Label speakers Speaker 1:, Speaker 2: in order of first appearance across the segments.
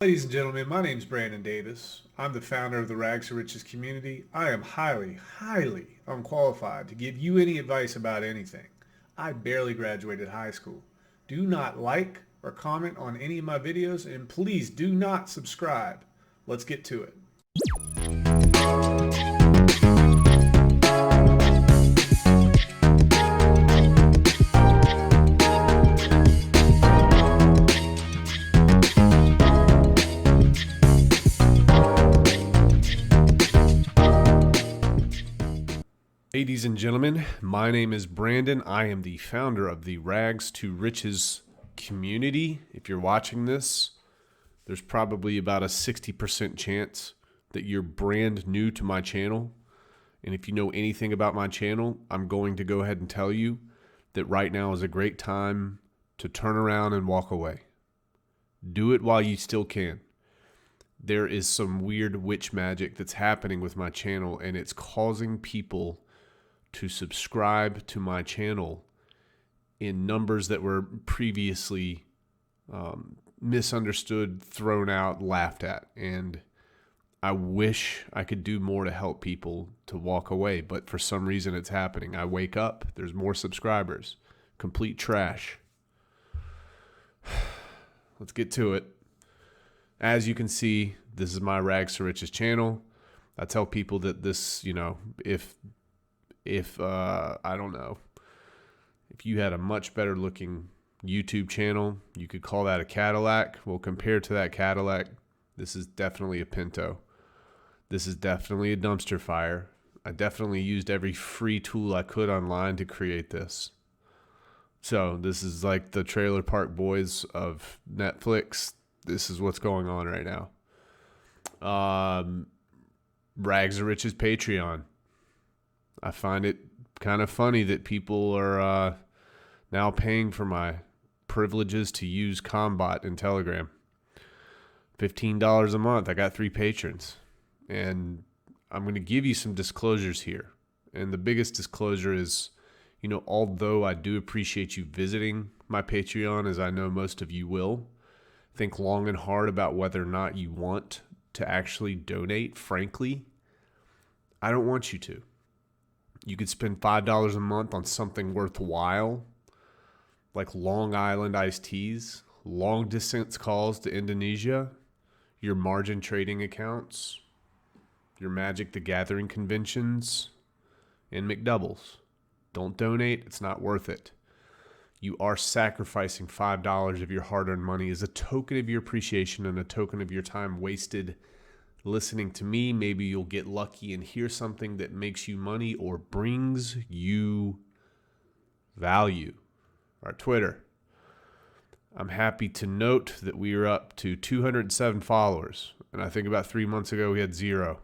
Speaker 1: Ladies and gentlemen, my name is Brandon Davis. I'm the founder of the Rags to Riches community. I am highly unqualified to give you any advice about anything. I barely graduated high school. Do not like or comment on any of my videos, and please do not subscribe. Let's get to it. Ladies and gentlemen, my name is Brandon. I am the founder of the Rags to Riches community. If you're watching this, there's probably about a 60% chance that you're brand new to my channel. And if you know anything about my channel, I'm going to go ahead and tell you that right now is a great time to turn around and walk away. Do it while you still can. There is some weird witch magic that's happening with my channel, and it's causing people to subscribe to my channel in numbers that were previously misunderstood, thrown out, laughed at. And I wish I could do more to help people to walk away, but for some reason it's happening. I wake up, there's more subscribers. Complete trash. Let's get to it. As you can see, this is my Rags to Riches channel. I tell people that this, if I don't know, if you had a much better looking YouTube channel, you could call that a Cadillac. Well, compared to that Cadillac, this is definitely a Pinto. This is definitely a dumpster fire. I definitely used every free tool I could online to create this. So this is like the Trailer Park Boys of Netflix. This is what's going on right now. Rags to Riches Patreon. I find it kind of funny that people are now paying for my privileges to use Combat in Telegram. $15 a month. I got 3 patrons. And I'm going to give you some disclosures here. And the biggest disclosure is, although I do appreciate you visiting my Patreon, as I know most of you will, think long and hard about whether or not you want to actually donate. Frankly, I don't want you to. You could spend $5 a month on something worthwhile, like Long Island iced teas, long distance calls to Indonesia, your margin trading accounts, your Magic the Gathering conventions, and McDoubles. Don't donate. It's not worth it. You are sacrificing $5 of your hard-earned money as a token of your appreciation and a token of your time wasted listening to me. Maybe you'll get lucky and hear something that makes you money or brings you value. Our Twitter. I'm happy to note that we are up to 207 followers. And I think about 3 months ago we had 0.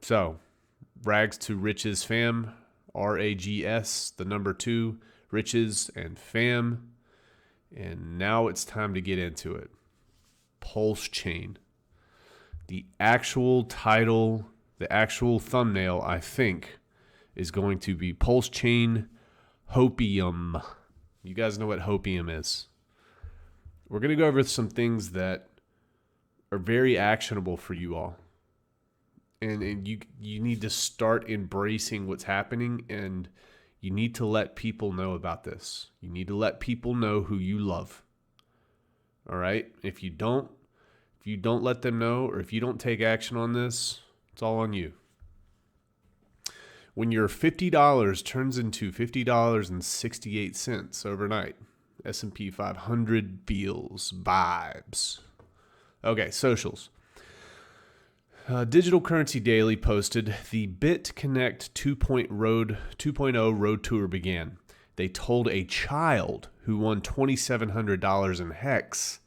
Speaker 1: So, Rags to Riches fam. RAGS, the number 2, Riches and fam. And now it's time to get into it. PulseChain. The actual title, the actual thumbnail, I think, is going to be PulseChain HOPIUM. You guys know what HOPIUM is. We're going to go over some things that are very actionable for you all. And you need to start embracing what's happening, and you need to let people know about this. You need to let people know who you love. All right? If you don't let them know, or if you don't take action on this, it's all on you. When your $50 turns into $50.68 overnight, S&P 500 feels vibes. Okay, socials. Digital Currency Daily posted the BitConnect 2.0 Road Tour began. They told a child who won $2,700 in Hex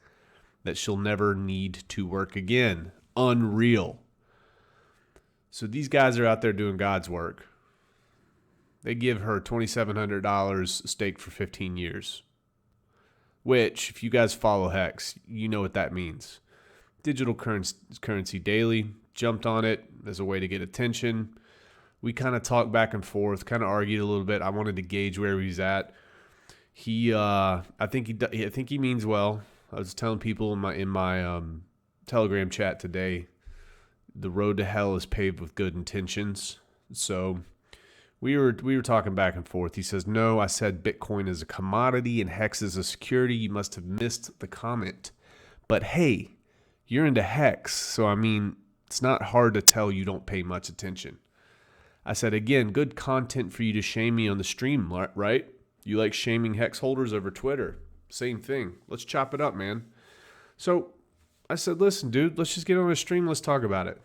Speaker 1: that she'll never need to work again. Unreal. So these guys are out there doing God's work. They give her $2,700 staked for 15 years. Which, if you guys follow Hex, you know what that means. Digital Currency Daily jumped on it as a way to get attention. We kind of talked back and forth, kind of argued a little bit. I wanted to gauge where he's at. I think he means well. I was telling people in my Telegram chat today, the road to hell is paved with good intentions. So we were talking back and forth. He says, no, I said Bitcoin is a commodity and Hex is a security. You must have missed the comment. But hey, you're into Hex, so I mean, it's not hard to tell you don't pay much attention. I said, again, good content for you to shame me on the stream, right? You like shaming Hex holders over Twitter. Same thing. Let's chop it up, man. So I said, listen, dude, let's just get on a stream. Let's talk about it.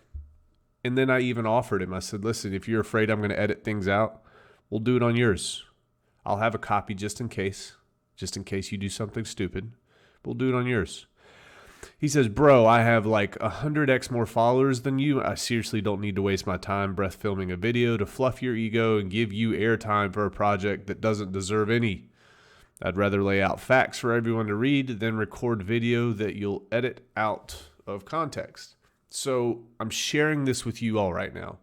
Speaker 1: And then I even offered him. I said, listen, if you're afraid I'm going to edit things out, we'll do it on yours. I'll have a copy just in case you do something stupid. We'll do it on yours. He says, bro, I have like 100x more followers than you. I seriously don't need to waste my time breath filming a video to fluff your ego and give you airtime for a project that doesn't deserve any. I'd rather lay out facts for everyone to read than record video that you'll edit out of context. So I'm sharing this with you all right now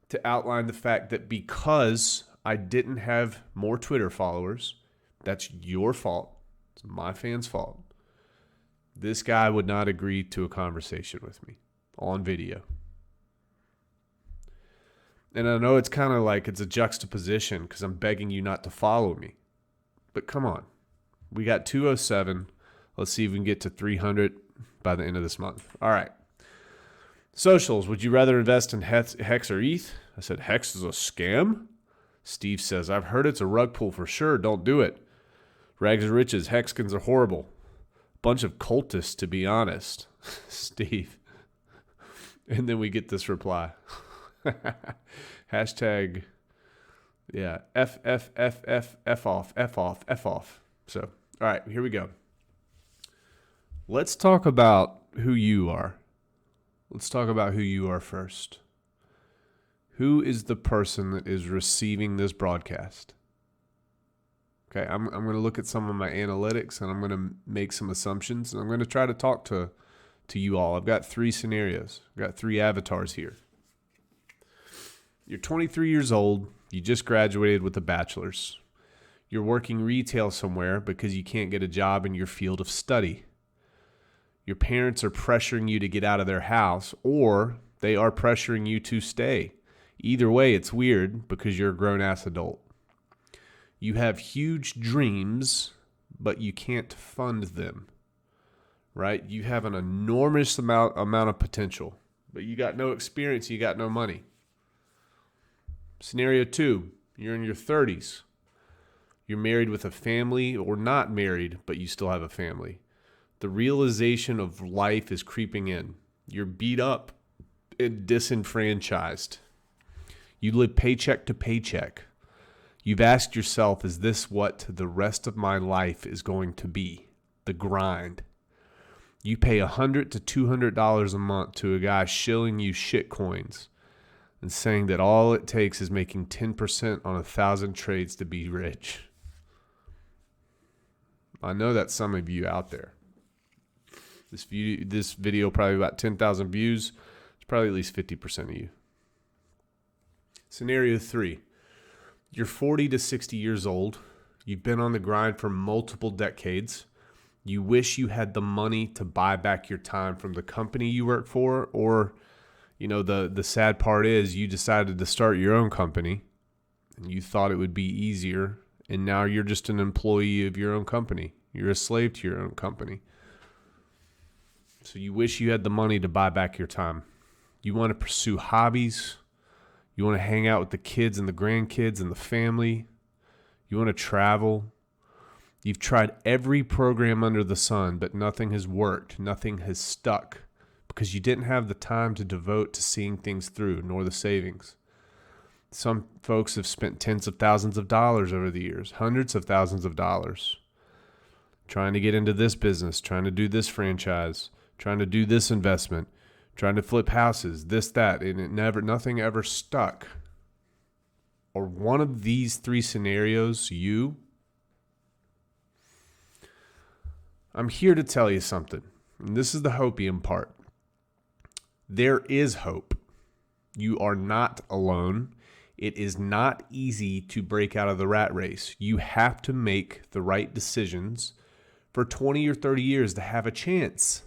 Speaker 1: to outline the fact that because I didn't have more Twitter followers, that's your fault. It's my fans' fault. This guy would not agree to a conversation with me on video. And I know it's kind of like it's a juxtaposition because I'm begging you not to follow me. But come on. We got 207. Let's see if we can get to 300 by the end of this month. All right. Socials. Would you rather invest in Hex or ETH? I said, Hex is a scam? Steve says, I've heard it's a rug pull for sure. Don't do it. Rags are riches. Hexkins are horrible. Bunch of cultists, to be honest. Steve. And then we get this reply. Hashtag, yeah, F off. So, all right, here we go. Let's talk about who you are. Let's talk about who you are first. Who is the person that is receiving this broadcast? Okay, I'm going to look at some of my analytics and I'm going to make some assumptions and I'm going to try to talk to you all. I've got 3 scenarios. I've got 3 avatars here. You're 23 years old. You just graduated with a bachelor's. You're working retail somewhere because you can't get a job in your field of study. Your parents are pressuring you to get out of their house or they are pressuring you to stay. Either way, it's weird because you're a grown-ass adult. You have huge dreams, but you can't fund them, right? You have an enormous amount of potential, but you got no experience, you got no money. Scenario 2, you're in your 30s. You're married with a family or not married, but you still have a family. The realization of life is creeping in. You're beat up and disenfranchised. You live paycheck to paycheck. You've asked yourself, is this what the rest of my life is going to be? The grind. You pay $100 to $200 a month to a guy shilling you shit coins and saying that all it takes is making 10% on 1,000 trades to be rich. I know that's some of you out there. This video probably about 10,000 views. It's probably at least 50% of you. Scenario 3. You're 40 to 60 years old. You've been on the grind for multiple decades. You wish you had the money to buy back your time from the company you work for, or, you know, the sad part is you decided to start your own company and you thought it would be easier, and now you're just an employee of your own company. You're a slave to your own company. So you wish you had the money to buy back your time. You want to pursue hobbies. You want to hang out with the kids and the grandkids and the family. You want to travel. You've tried every program under the sun, but nothing has worked. Nothing has stuck because you didn't have the time to devote to seeing things through, nor the savings. Some folks have spent tens of thousands of dollars over the years, hundreds of thousands of dollars, trying to get into this business, trying to do this franchise, trying to do this investment, trying to flip houses, this, that, and nothing ever stuck. Or one of these 3 scenarios, I'm here to tell you something. And this is the HOPIUM part. There is hope. You are not alone. It is not easy to break out of the rat race. You have to make the right decisions for 20 or 30 years to have a chance.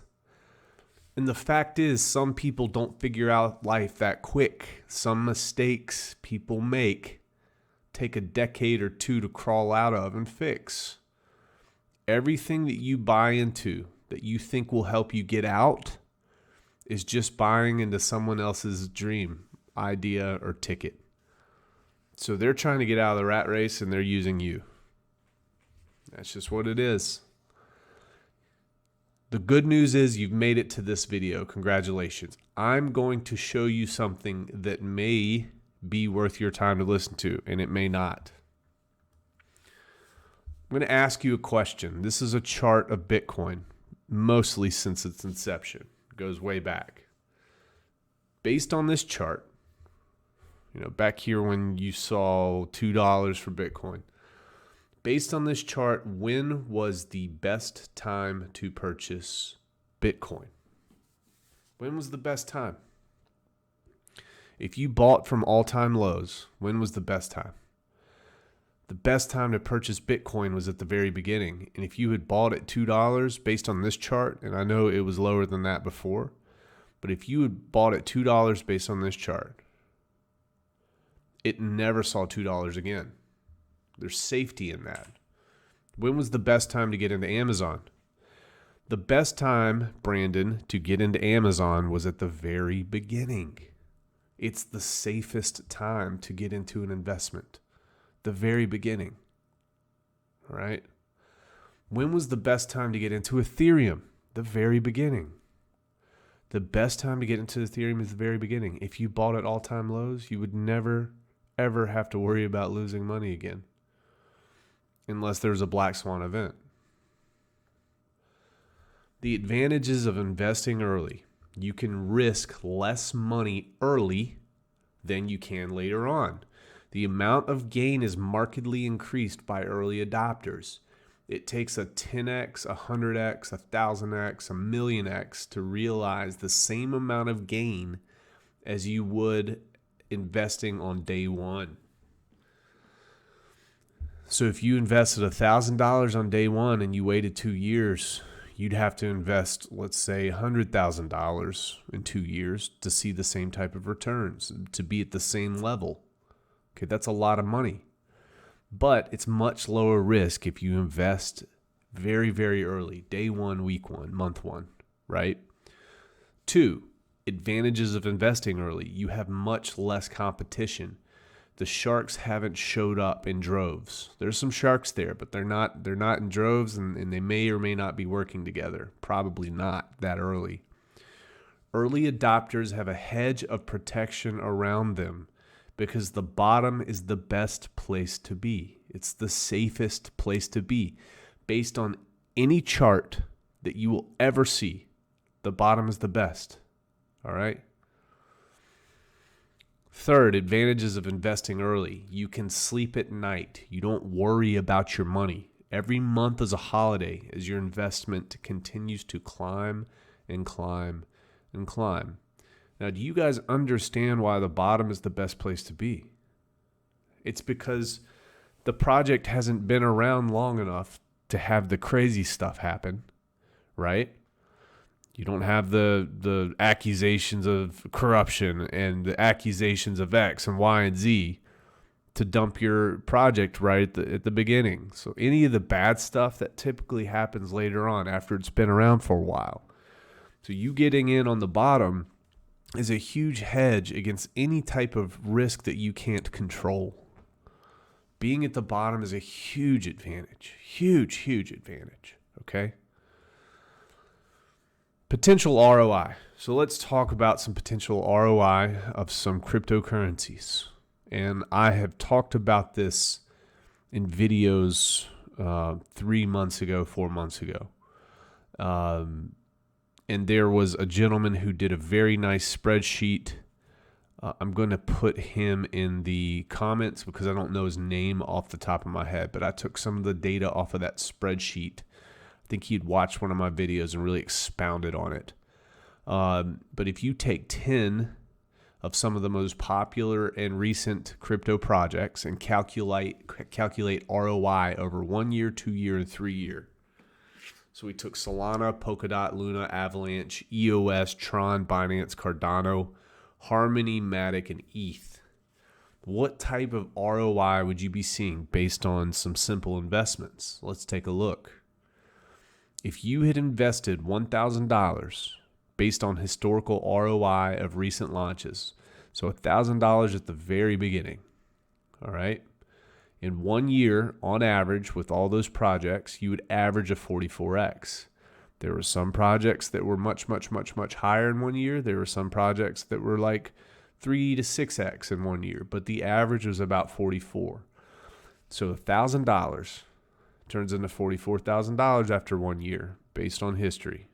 Speaker 1: And the fact is, some people don't figure out life that quick. Some mistakes people make take a decade or two to crawl out of and fix. Everything that you buy into that you think will help you get out is just buying into someone else's dream, idea, or ticket. So they're trying to get out of the rat race and they're using you. That's just what it is. The good news is you've made it to this video. Congratulations. I'm going to show you something that may be worth your time to listen to, and it may not. I'm going to ask you a question. This is a chart of Bitcoin, mostly since its inception. It goes way back. Based on this chart, back here when you saw $2 for Bitcoin, based on this chart, when was the best time to purchase Bitcoin? When was the best time? If you bought from all-time lows, when was the best time? The best time to purchase Bitcoin was at the very beginning. And if you had bought at $2 based on this chart, and I know it was lower than that before, but if you had bought at $2 based on this chart, it never saw $2 again. There's safety in that. When was the best time to get into Amazon? The best time, Brandon, to get into Amazon was at the very beginning. It's the safest time to get into an investment. The very beginning. All right? When was the best time to get into Ethereum? The very beginning. The best time to get into Ethereum is the very beginning. If you bought at all-time lows, you would never, ever have to worry about losing money again. Unless there's a black swan event. The advantages of investing early. You can risk less money early than you can later on. The amount of gain is markedly increased by early adopters. It takes a 10x, a 100x, a 1000x, a millionx to realize the same amount of gain as you would investing on day one. So if you invested $1,000 on day one and you waited 2 years, you'd have to invest, let's say, $100,000 in 2 years to see the same type of returns, to be at the same level. Okay, that's a lot of money. But it's much lower risk if you invest very, very early, day one, week one, month one, right? 2, advantages of investing early. You have much less competition. The sharks haven't showed up in droves. There's some sharks there, but they're not in droves, and they may or may not be working together. Probably not that early. Early adopters have a hedge of protection around them because the bottom is the best place to be. It's the safest place to be. Based on any chart that you will ever see, the bottom is the best. All right? 3rd, advantages of investing early. You can sleep at night. You don't worry about your money. Every month is a holiday as your investment continues to climb and climb and climb. Now, do you guys understand why the bottom is the best place to be? It's because the project hasn't been around long enough to have the crazy stuff happen, right? You don't have the accusations of corruption and the accusations of X and Y and Z to dump your project right at the beginning. So any of the bad stuff that typically happens later on after it's been around for a while. So you getting in on the bottom is a huge hedge against any type of risk that you can't control. Being at the bottom is a huge advantage. Huge, huge advantage. Okay? Potential ROI. So let's talk about some potential ROI of some cryptocurrencies. And I have talked about this in videos 3 months ago, 4 months ago. And there was a gentleman who did a very nice spreadsheet. I'm going to put him in the comments because I don't know his name off the top of my head, but I took some of the data off of that spreadsheet. I think he'd watched one of my videos and really expounded on it. But if you take 10 of some of the most popular and recent crypto projects and calculate ROI over 1 year, 2 year, and 3 year, So we took Solana, Polkadot, Luna, Avalanche, EOS, Tron, Binance, Cardano, Harmony, Matic, and ETH. What type of ROI would you be seeing based on some simple investments? Let's take a look. If you had invested $1,000 based on historical ROI of recent launches, so $1,000 at the very beginning, all right? In 1 year, on average, with all those projects, you would average a 44x. There were some projects that were much, much, much, much higher in 1 year. There were some projects that were like 3 to 6x in 1 year, but the average was about 44. So $1,000 turns into $44,000 after 1 year based on history.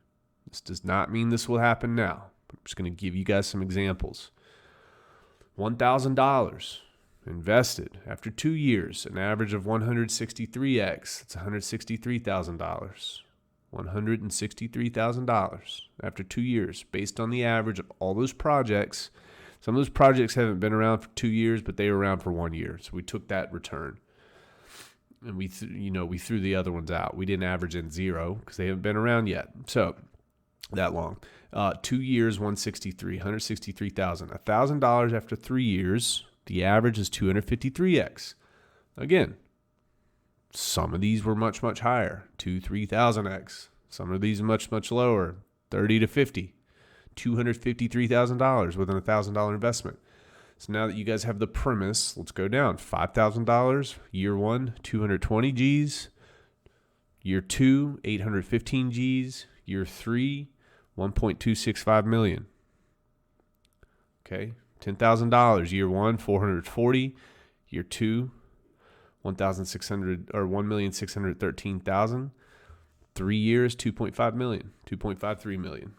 Speaker 1: This does not mean this will happen now. I'm just going to give you guys some examples. $1,000 invested after 2 years, an average of 163x. It's $163,000. $163,000 after 2 years based on the average of all those projects. Some of those projects haven't been around for 2 years, but they were around for 1 year. So we took that return and we threw the other ones out. We didn't average in zero because they haven't been around yet. So that long. 2 years, 163, $163,000. $1,000 after 3 years. The average is 253x. Again, some of these were much, much higher, 3,000x. Some of these much, much lower, 30 to 50, $253,000 with a $1,000 investment. So now that you guys have the premise, let's go down. $5,000, year one, 220 Gs. Year two, 815 Gs. Year three, 1.265 million. Okay. $10,000, year one, 440, year two, 1,600 or 1,613,000. 3 years, 2.5 million, 2.53 million.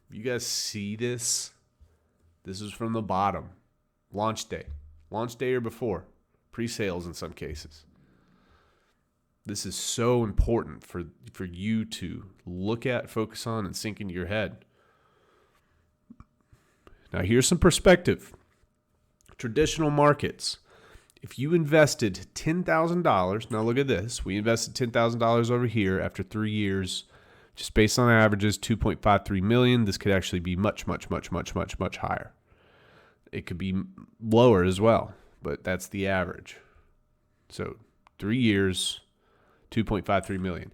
Speaker 1: You guys see this? This is from the bottom. Launch day or before, pre-sales in some cases. This is so important for you to look at, focus on, and sink into your head. Now, here's some perspective. Traditional markets. If you invested $10,000, now look at this. We invested $10,000 over here after 3 years, just based on averages, 2.53 million. This could actually be much, much, much, much, much, much higher. It could be lower as well, but that's the average. So 3 years, 2.53 million.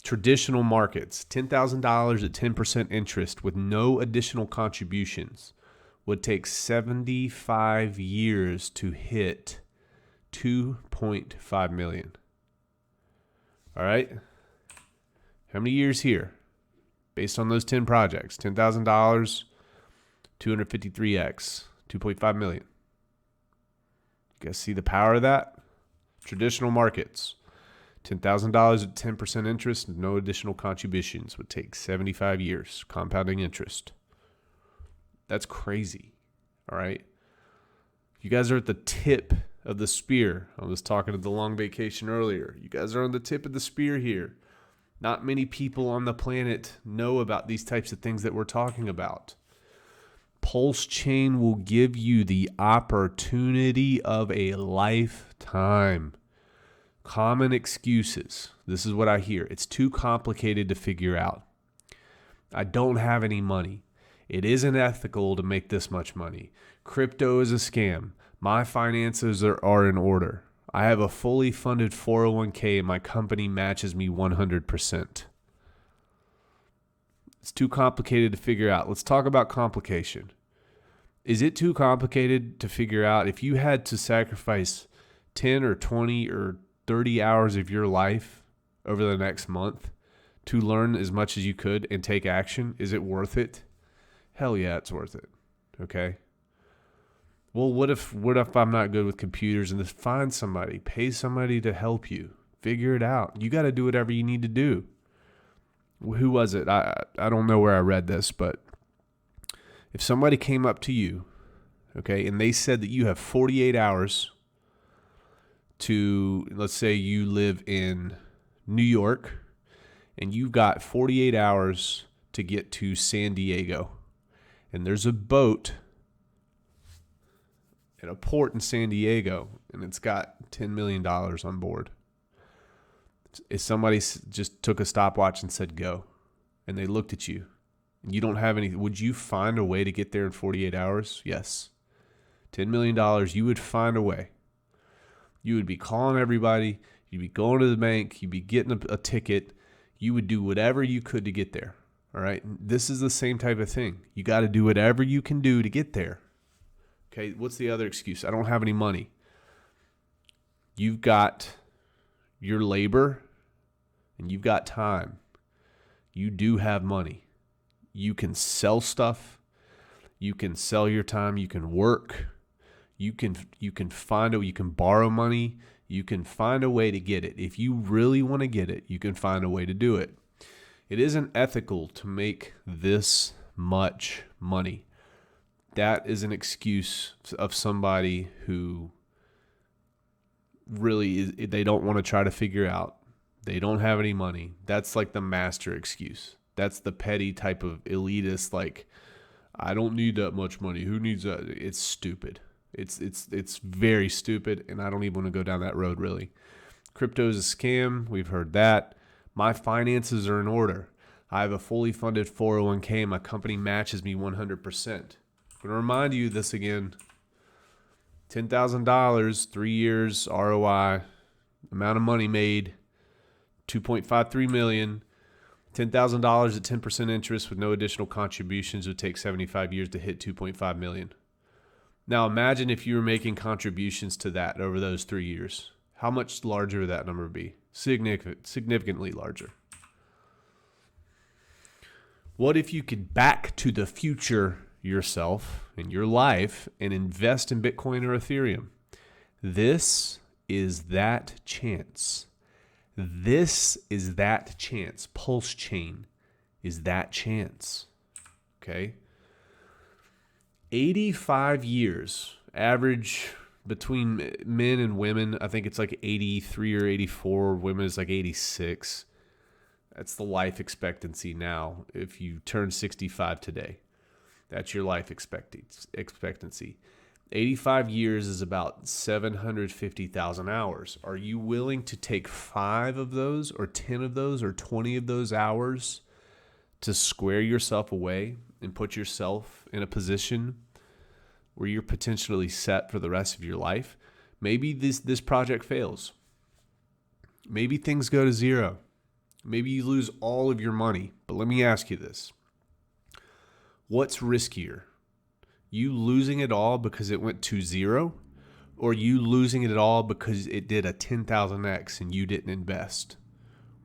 Speaker 1: Traditional markets, $10,000 at 10% interest with no additional contributions would take 75 years to hit 2.5 million. All right? How many years here? Based on those 10 projects, $10,000, 253x, 2.5 million. You guys see the power of that? Traditional markets, $10,000 at 10% interest, no additional contributions would take 75 years, compounding interest. That's crazy, all right? You guys are at the tip of the spear. I was talking to the long vacation earlier. You guys are on the tip of the spear here. Not many people on the planet know about these types of things that we're talking about. PulseChain will give you the opportunity of a lifetime. Common excuses. This is what I hear. It's too complicated to figure out. I don't have any money. It isn't ethical to make this much money. Crypto is a scam. My finances are in order. I have a fully funded 401k and my company matches me 100%. It's too complicated to figure out. Let's talk about complication. Is it too complicated to figure out if you had to sacrifice 10 or 20 or 30 hours of your life over the next month to learn as much as you could and take action? Is it worth it? Hell yeah, it's worth it. Okay. Well, what if I'm not good with computers? And just find somebody, pay somebody to help you figure it out. You got to do whatever you need to do. Who was it? I don't know where I read this, but if somebody came up to you, okay, and they said that you have 48 hours to, let's say you live in New York and you've got 48 hours to get to San Diego, and there's a boat at a port in San Diego and it's got $10 million on board. If somebody just took a stopwatch and said go, and they looked at you, and you don't have any, would you find a way to get there in 48 hours? Yes. $10 million, you would find a way. You would be calling everybody. You'd be going to the bank. You'd be getting a ticket. You would do whatever you could to get there. All right. This is the same type of thing. You got to do whatever you can do to get there. Okay. What's the other excuse? I don't have any money. You've got your labor and you've got time. You do have money. You can sell stuff. You can sell your time. You can work. You can borrow money. You can find a way to get it. If you really want to get it, you can find a way to do it. It isn't ethical to make this much money. That is an excuse of somebody who really they don't want to try to figure out. They don't have any money. That's like the master excuse. That's the petty type of elitist, like, I don't need that much money. Who needs that? It's stupid. It's very stupid, and I don't even want to go down that road, really. Crypto is a scam. We've heard that. My finances are in order. I have a fully funded 401k, and my company matches me 100%. I'm going to remind you this again. $10,000, 3 years, ROI, amount of money made, $2.53 million. $10,000 at 10% interest with no additional contributions would take 75 years to hit $2.5 million. Now imagine if you were making contributions to that over those 3 years. How much larger would that number be? Significantly larger. What if you could back to the future yourself in your life and invest in Bitcoin or Ethereum? This is that chance. This is that chance. PulseChain is that chance. Okay? 85 years, average between men and women. I think it's like 83 or 84. Women is like 86. That's the life expectancy now. If you turn 65 today, that's your life expectancy. 85 years is about 750,000 hours. Are you willing to take 5 of those or 10 of those or 20 of those hours to square yourself away and put yourself in a position where you're potentially set for the rest of your life? Maybe this project fails. Maybe things go to zero. Maybe you lose all of your money. But let me ask you this. What's riskier? You losing it all because it went to zero, or you losing it all because it did a 10,000x and you didn't invest?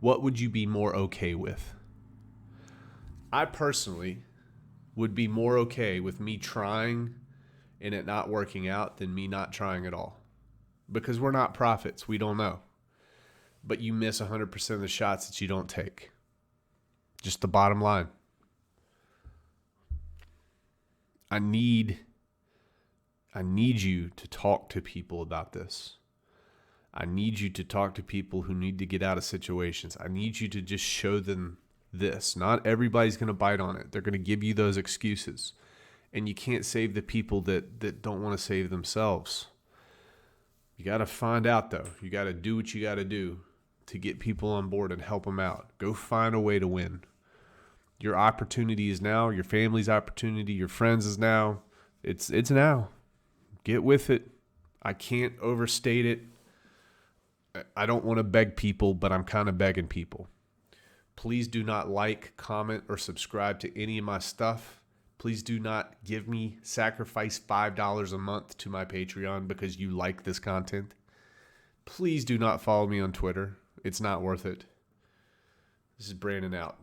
Speaker 1: What would you be more okay with? I personally would be more okay with me trying and it not working out than me not trying at all. Because we're not prophets. We don't know. But you miss 100% of the shots that you don't take. Just the bottom line. I need you to talk to people about this. I need you to talk to people who need to get out of situations. I need you to just show them this. Not everybody's going to bite on it. They're going to give you those excuses. And you can't save the people that don't want to save themselves. You got to find out, though. You got to do what you got to do to get people on board and help them out. Go find a way to win. Your opportunity is now. Your family's opportunity, your friends is now. It's now. Get with it. I can't overstate it. I don't want to beg people, but I'm kind of begging people. Please do not like, comment, or subscribe to any of my stuff. Please do not sacrifice $5 a month to my Patreon because you like this content. Please do not follow me on Twitter. It's not worth it. This is Brandon out.